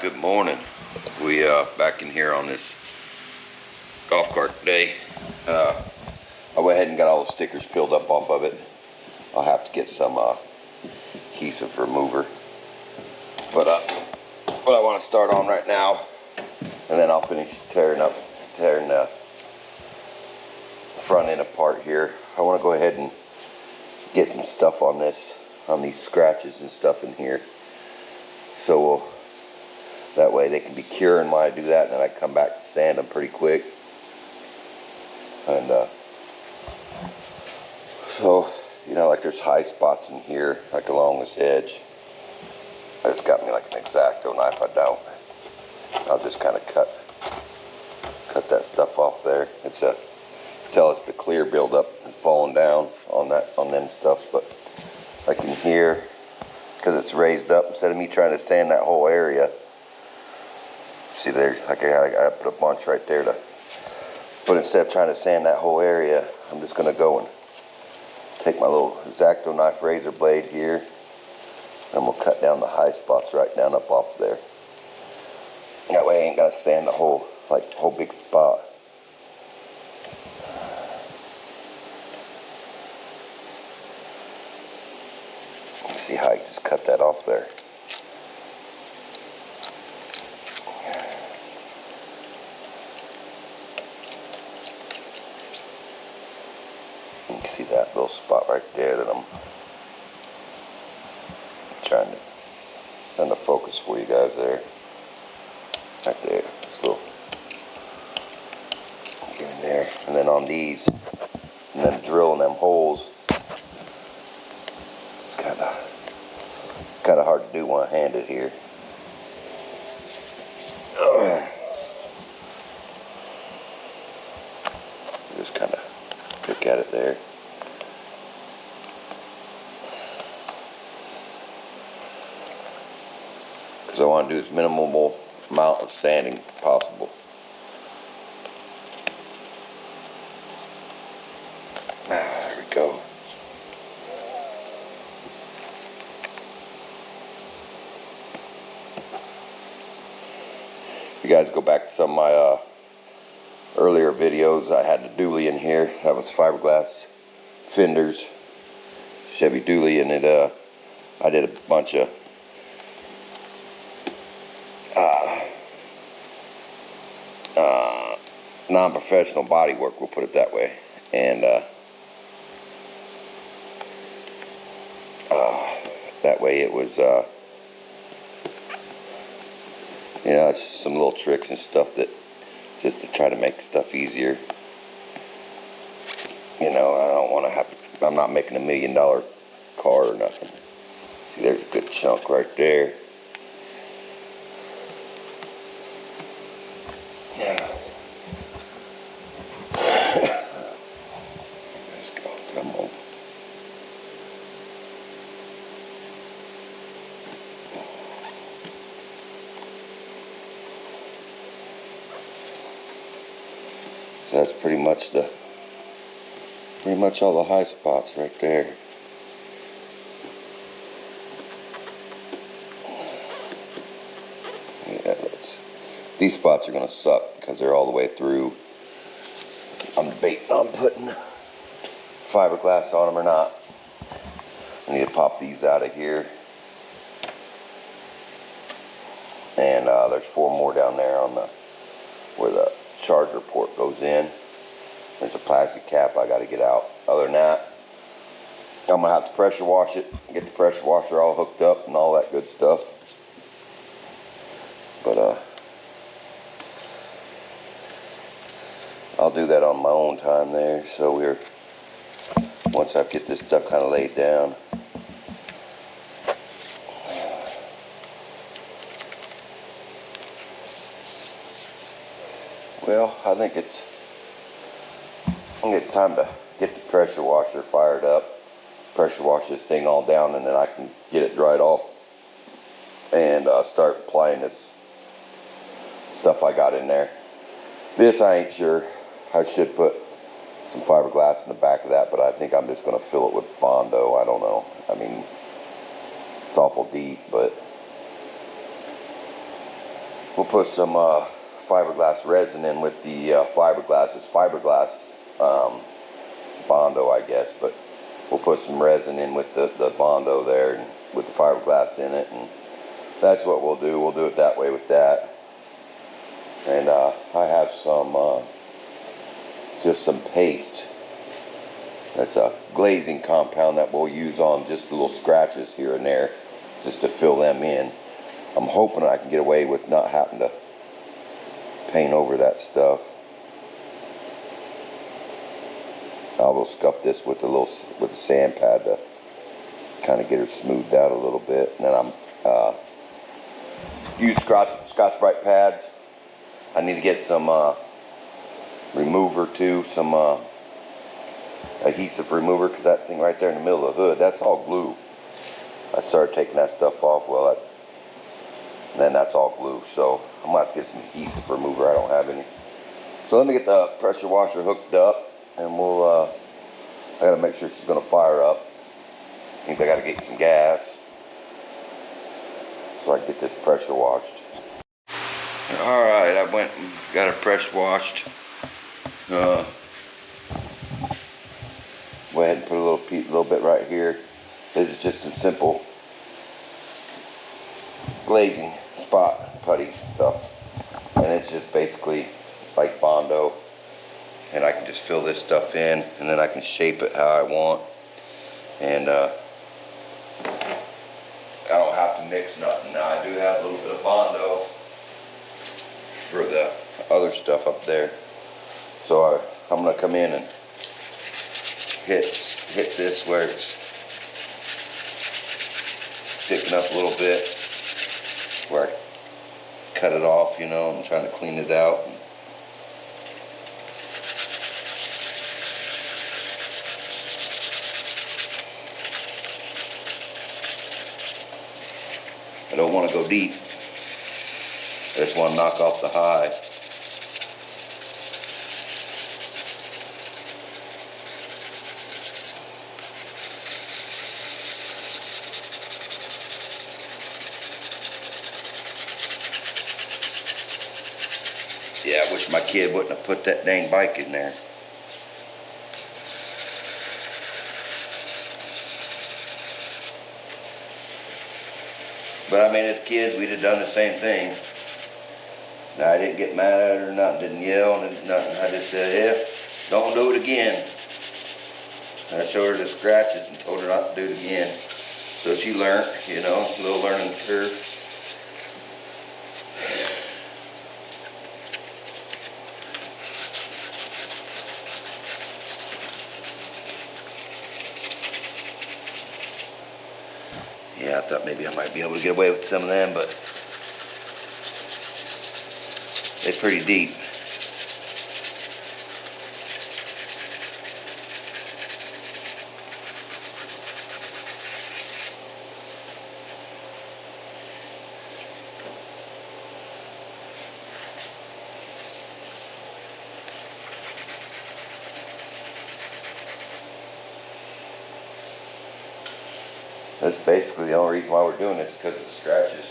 Good morning. We back in here on this golf cart today. I went ahead and got all the stickers peeled up off of it. I'll have to get some adhesive remover. But what I want to start on right now, and then I'll finish tearing the front end apart here. I want to go ahead and get some stuff on these scratches and stuff in here. So that way they can be curing while I do that, and then I come back and sand them pretty quick. And so, you know, like there's high spots in here, like along this edge. It's got me like an X-Acto knife. I don't. I'll just kind of cut that stuff off there. It's it's the clear buildup and falling down on them stuff. But I can hear, because it's raised up, instead of me trying to sand that whole area. See, there's like I put a bunch right there but instead of trying to sand that whole area, I'm just gonna go and take my little X-Acto knife razor blade here, and I'm gonna cut down the high spots right down up off there. That way I ain't gotta sand the whole big spot. See how you just cut that off there. You can see that little spot right there that I'm trying to focus for you guys there. Right there. This little, get in there. And then on these, and then drilling them holes, it's kind of hard to do one-handed here. Just kind of pick at it there. Because I want to do as minimal amount of sanding possible. There we go. You guys go back to some of my earlier videos. I had the dually in here. That was fiberglass fenders, Chevy dually, and I did a bunch of non-professional body work, we'll put it that way. And that way it was you know, it's just some little tricks and stuff that just to try to make stuff easier. You know, I don't want to have to, I'm not making $1 million car or nothing. See, there's a good chunk right there. Yeah. Let's go, come on. So that's pretty much all the high spots right there. Yeah, these spots are gonna suck because they're all the way through. I'm debating on putting fiberglass on them or not. I need to pop these out of here. And there's 4 more down there on where the charger port goes in. There's a plastic cap I got to get out. Other than that, I'm gonna have to pressure wash it, get the pressure washer all hooked up and all that good stuff. But I'll do that on my own time there. So once I get this stuff kind of laid down. Well, I think it's time to get the pressure washer fired up, pressure wash this thing all down, and then I can get it dried off and start applying this stuff I got in there. This I ain't sure. I should put some fiberglass in the back of that, but I think I'm just going to fill it with Bondo. I don't know. I mean, it's awful deep, but we'll put some fiberglass resin in with the fiberglass. It's fiberglass Bondo, I guess, but we'll put some resin in with the Bondo there and with the fiberglass in it, and that's what we'll do. We'll do it that way with that. And I have some just some paste. That's a glazing compound that we'll use on just little scratches here and there, just to fill them in. I'm hoping I can get away with not having to paint over that stuff. I will scuff this with a sand pad to kind of get her smoothed out a little bit. And then I'm use Scotch-Brite pads. I need to get some remover too, some adhesive remover, because that thing right there in the middle of the hood, that's all glue. I started taking that stuff off, and then that's all glue, so I'm gonna have to get some adhesive remover. I don't have any. So let me get the pressure washer hooked up, and I gotta make sure she's gonna fire up. I think I gotta get some gas so I can get this pressure washed. Alright, I went and got her pressure washed. Go ahead and put a little bit right here. This is just some simple glazing spot putty stuff, and it's just basically like Bondo, and I can just fill this stuff in, and then I can shape it how I want, and I don't have to mix nothing. Now I do have a little bit of Bondo for the other stuff up there, so I'm gonna come in and hit this where it's sticking up a little bit, where I cut it off, you know. I'm trying to clean it out. I don't want to go deep. I just want to knock off the high. Yeah, I wish my kid wouldn't have put that dang bike in there. But I mean, as kids, we'd have done the same thing. I didn't get mad at her or nothing, didn't yell and nothing. I just said, yeah, don't do it again. And I showed her the scratches and told her not to do it again. So she learned, you know, a little learning curve. Yeah, I thought maybe I might be able to get away with some of them, but they're pretty deep. That's basically the only reason why we're doing this, because of the scratches.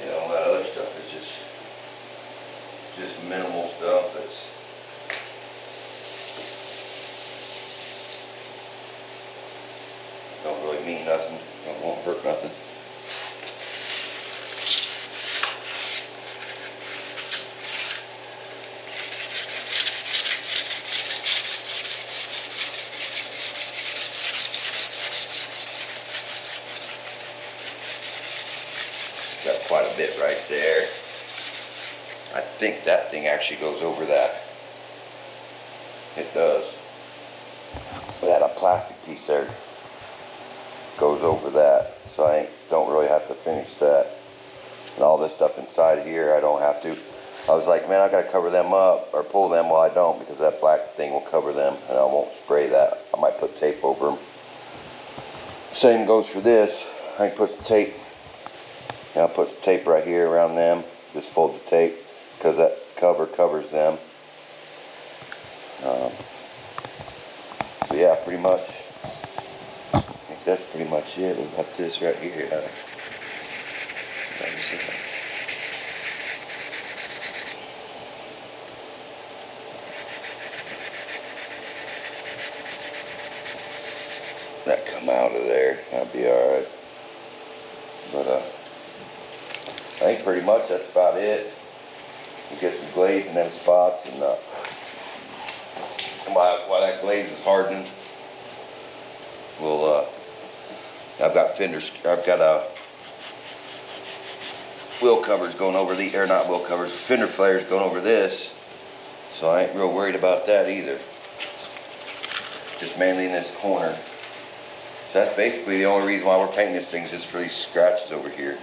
Yeah, all that other stuff is just minimal stuff that's don't really mean nothing, it won't hurt nothing. I think that thing actually goes over that. It does. That plastic piece there goes over that, so I don't really have to finish that. And all this stuff inside here, I don't have to. I was like, man, I gotta cover them up or pull them. Well, I don't, because that black thing will cover them, and I won't spray that. I might put tape over them. Same goes for this. I can put some tape. I'll put some tape right here around them. Just fold the tape, because that cover covers them. So yeah, pretty much. I think that's pretty much it. What about this right here? That come out of there, that'd be alright. But I think pretty much that's about it. We'll get some glaze in them spots, and while that glaze is hardening, we'll I've got wheel covers going over the, or not wheel covers, fender flares going over this, so I ain't real worried about that either. Just mainly in this corner. So that's basically the only reason why we're painting this thing, is just for these scratches over here.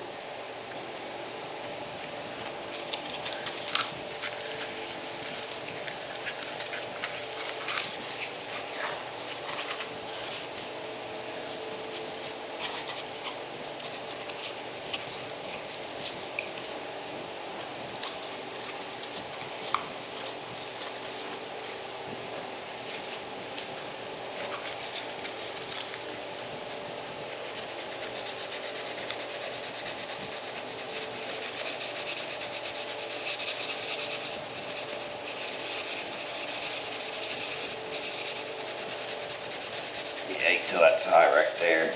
Yeah, till that's high right there.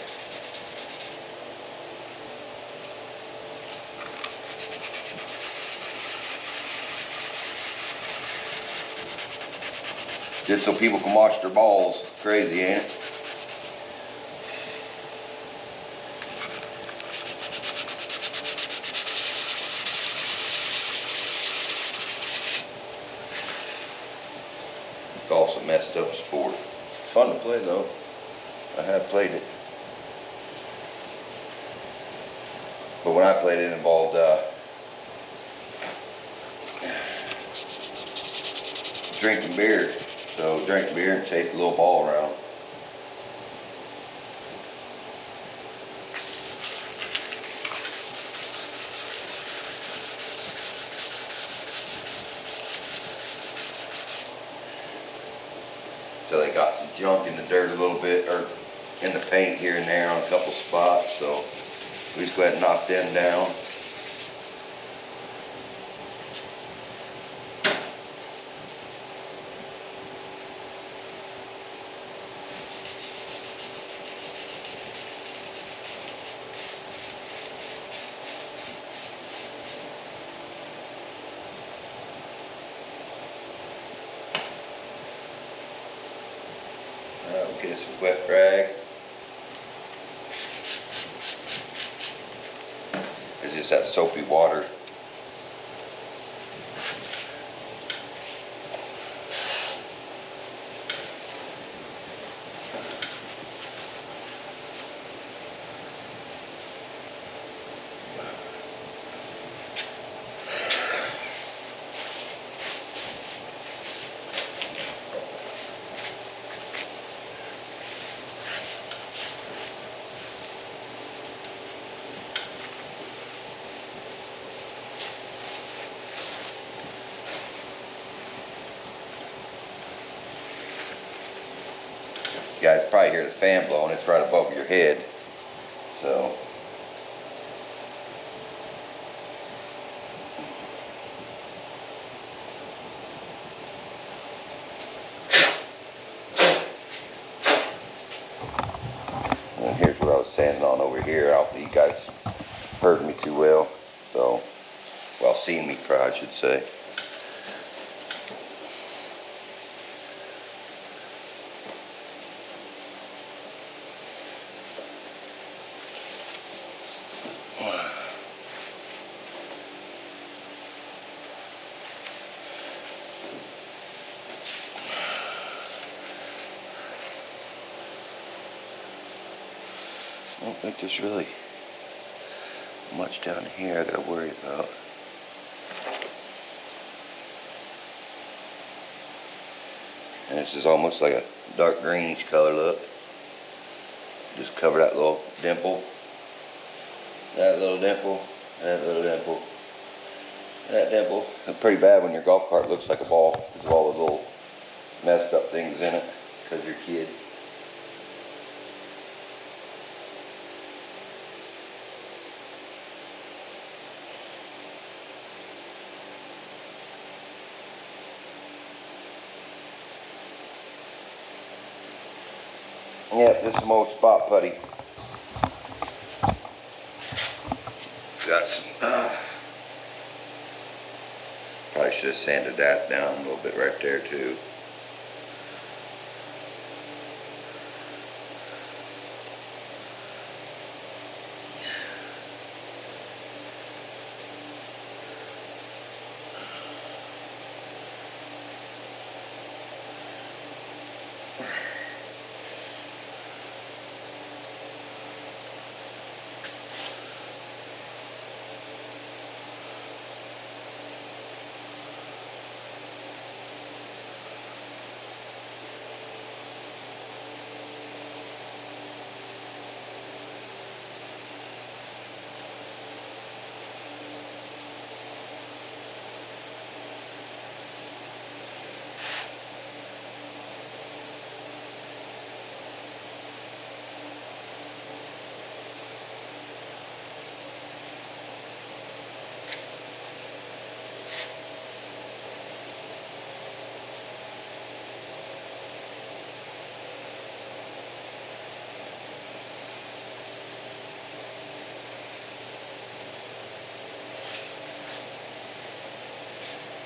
Just so people can wash their balls. Crazy, ain't it? Golf's a messed up sport. Fun to play though. I have played it. But when I played it, involved drinking beer. So drink beer and chase a little ball around. So they got some junk in the dirt a little bit, or in the paint here and there on a couple spots, so we just go ahead and knock them down. We'll get us a wet rag. It's just that soapy water. You guys probably hear the fan blowing. It's right above your head. So and here's what I was sanding on over here. I don't think you guys heard me too well. So, well, seen me, I should say. I don't think there's really much down here I gotta worry about. And this is almost like a dark greenish color look. Just cover that little dimple, that little dimple, that little dimple, that dimple. It's pretty bad when your golf cart looks like a ball because of all the little messed up things in it because you're a kid. Yep, this is some old spot putty. Got some, probably should have sanded that down a little bit right there too.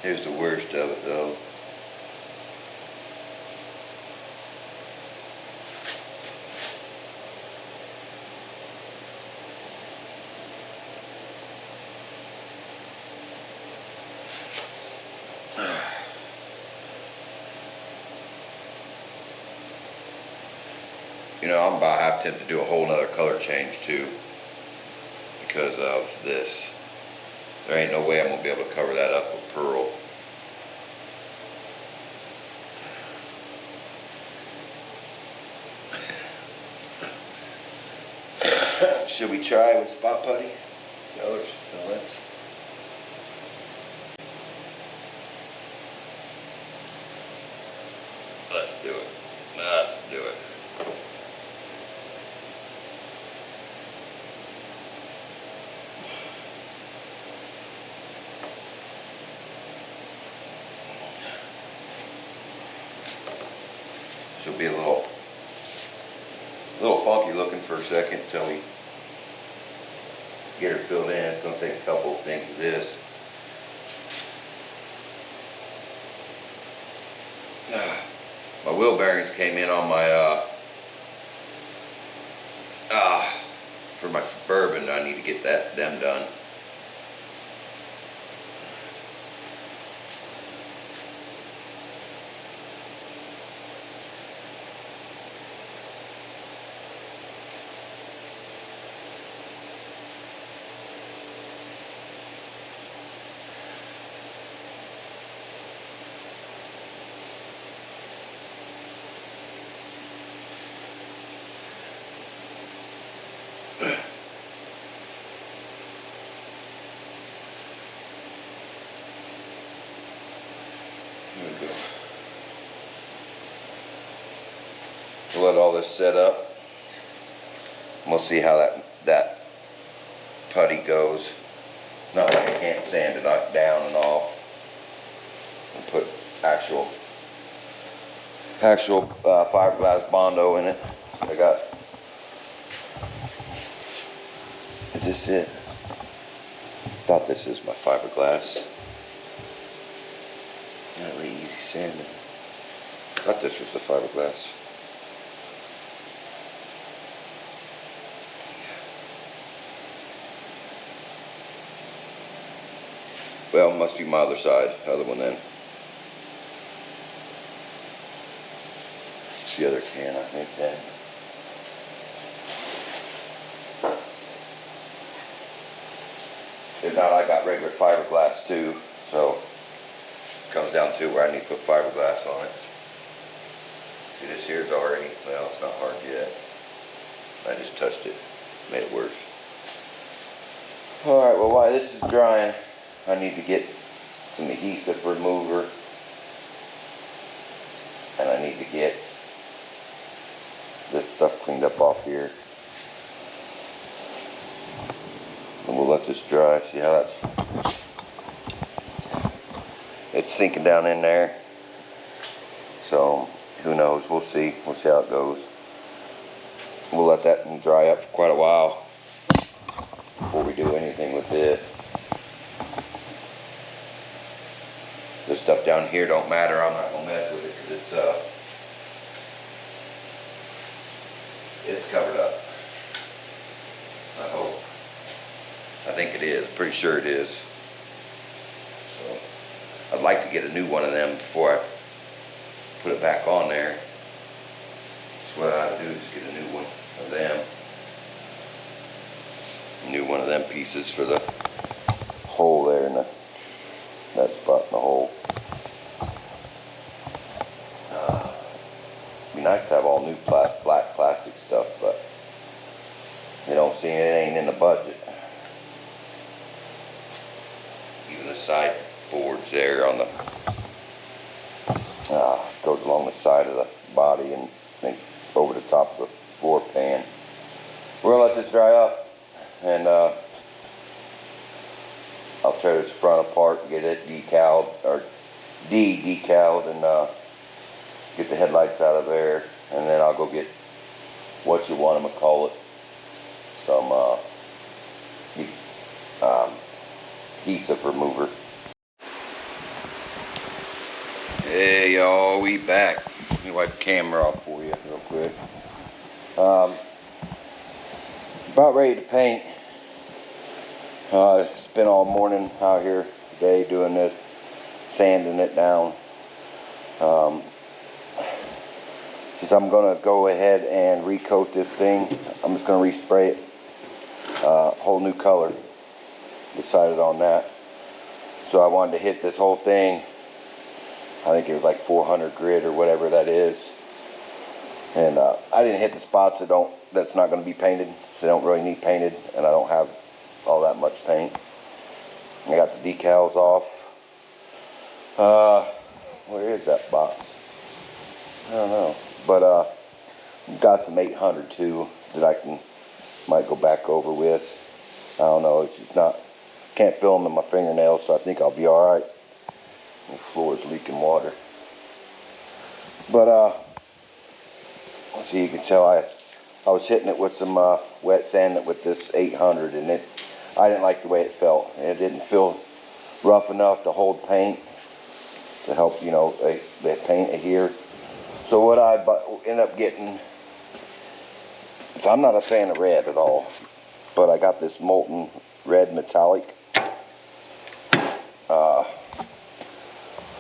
Here's the worst of it though. You know, I'm about half tempted to do a whole nother color change too because of this. There ain't no way I'm gonna be able to cover that up with pearl. Should we try with spot putty? Colors? No, let's. Let's do it. Let's do it. She'll be a little funky looking for a second until we get her filled in. It's going to take a couple of things of this. My wheel bearings came in on my for my Suburban. I need to get them done. There we go. We'll let all this set up. And we'll see how that putty goes. It's not like I can't sand it down and off and put actual fiberglass Bondo in it. I got. Is this it? Thought this is my fiberglass. Really easy sanding. Thought this was the fiberglass. Well, must be my other side, other one then. It's the other can, I think then. If not, I got regular fiberglass too, so it comes down to where I need to put fiberglass on it. See, this here's already, well, it's not hard yet. I just touched it, made it worse. Alright, well, while this is drying, I need to get some adhesive remover, and I need to get this stuff cleaned up off here. And we'll let this dry, see how it's sinking down in there. So, who knows, we'll see how it goes. We'll let that dry up for quite a while before we do anything with it. This stuff down here don't matter, I'm not gonna mess with it because it's covered up. I hope. I think it is, pretty sure it is. So, I'd like to get a new one of them before I put it back on there. That's what I ought to do, is get a new one of them. A new one of them pieces for the hole there in that spot in the hole. Be nice to have all new black plastic stuff, but you don't see it ain't in the budget. Even the side boards there on the goes along the side of the body and over the top of the floor pan. We're gonna let this dry up, and I'll tear this front apart and get it decaled, or decaled, and get the headlights out of there, and then I'll go get what you want them to call it, some adhesive remover. Hey y'all, we back. Let me wipe the camera off for you real quick. About ready to paint. Spent all morning out here today doing this, sanding it down. Since I'm gonna go ahead and recoat this thing, I'm just gonna respray it whole new color. Decided on that. So I wanted to hit this whole thing. I think it was like 400 grit or whatever that is. And I didn't hit the spots that's not going to be painted. They don't really need painted, and I don't have all that much paint. I got the decals off. Where is that box? I don't know. But got some 800 too that I might go back over with. I don't know. It's just not. Can't feel them in my fingernails, so I think I'll be all right. The floor is leaking water. But let's see, you can tell I was hitting it with some wet sand with this 800, and I didn't like the way it felt. It didn't feel rough enough to hold paint, to help, you know, the paint adhere. So what I end up getting, so I'm not a fan of red at all, but I got this molten red metallic.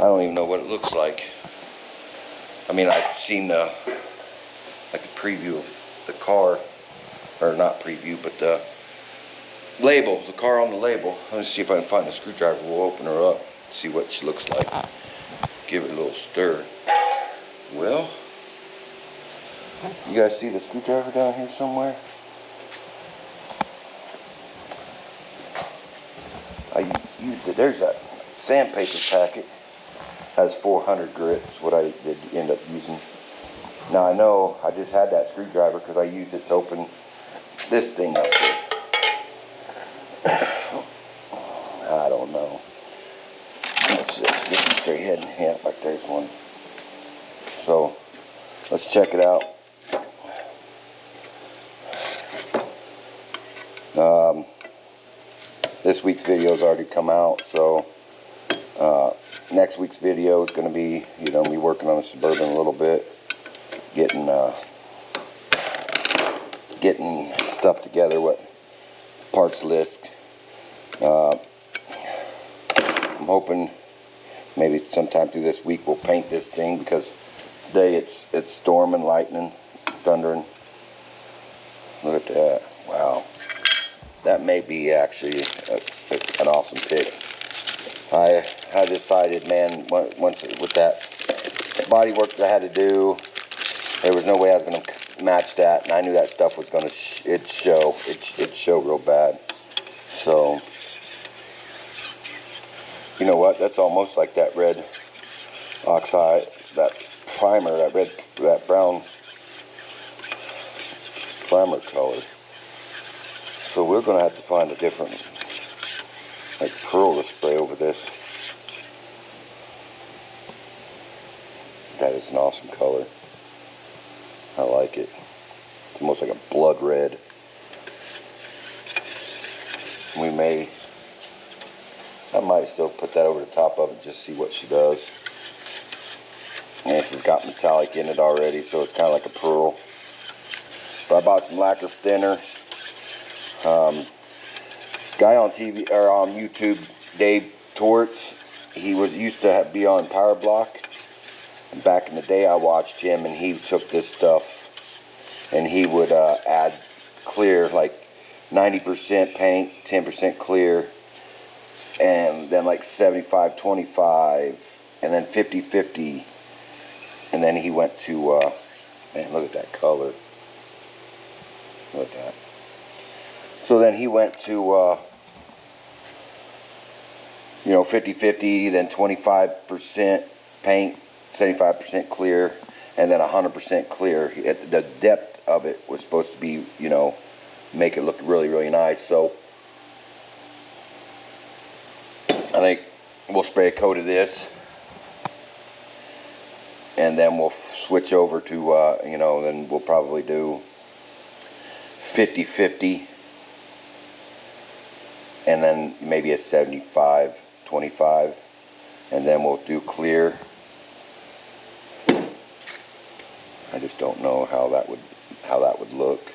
I don't even know what it looks like. I mean, I've seen like a preview of the car, or not preview, but the label, the car on the label. Let's see if I can find a screwdriver. We'll open her up, see what she looks like. Give it a little stir. Well, you guys see the screwdriver down here somewhere? I used it. There's that sandpaper packet. Has 400 grit. Is what I did end up using. Now I know I just had that screwdriver because I used it to open this thing up here. I don't know. What's this? This is straight ahead. Yeah, like there's one. So let's check it out. This week's video has already come out, so next week's video is going to be, you know, me working on a Suburban a little bit, getting stuff together, what parts list. I'm hoping maybe sometime through this week we'll paint this thing, because today it's storming, lightning, thundering. Look at that! Wow, that may be actually an awesome pick. I decided, man, once with that body work that I had to do, there was no way I was going to match that, and I knew that stuff was going to it'd show real bad. So, you know what? That's almost like that red oxide, that primer, that brown primer color. So we're going to have to find a different, like, pearl to spray over this. That is an awesome color. I like it. It's almost like a blood red. I might still put that over the top of it, just see what she does. And this has got metallic in it already, so it's kind of like a pearl. But I bought some lacquer thinner. Guy on TV or on YouTube, Dave Torts, he used to be on Power Block. And back in the day, I watched him, and he took this stuff, and he would add clear, like 90% paint, 10% clear, and then like 75-25, and then 50-50, and then he went to, man, look at that color. Look at that. So then he went to, 50-50, then 25% paint, 75% clear, and then 100% clear. The depth of it was supposed to be, make it look really, really nice. So I think we'll spray a coat of this, and then we'll switch over to, then we'll probably do 50-50, and then maybe a 75-25, and then we'll do clear. I just don't know how that would look.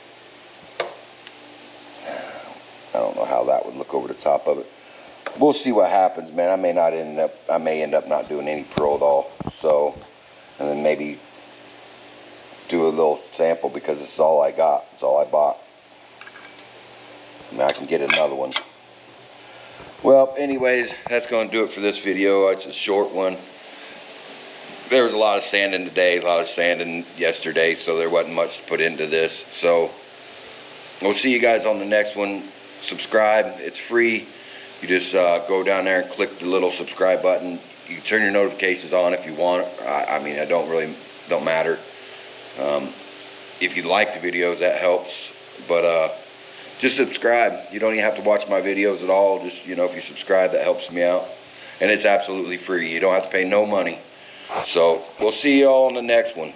I don't know how that would look over the top of it. We'll see what happens, man. I may end up not doing any pearl at all. So, and then maybe do a little sample, because this is all I got. It's all I bought. I mean, I can get another one. Well, anyways, that's going to do it for this video. It's a short one. There was a lot of sanding today, a lot of sanding yesterday, so there wasn't much to put into this. So we'll see you guys on the next one. Subscribe, it's free. You just go down there and click the little subscribe button. You can turn your notifications on if you want. I mean, it don't matter. If you like the videos, that helps. But just subscribe. You don't even have to watch my videos at all. Just, if you subscribe, that helps me out. And it's absolutely free. You don't have to pay no money. So we'll see you all on the next one.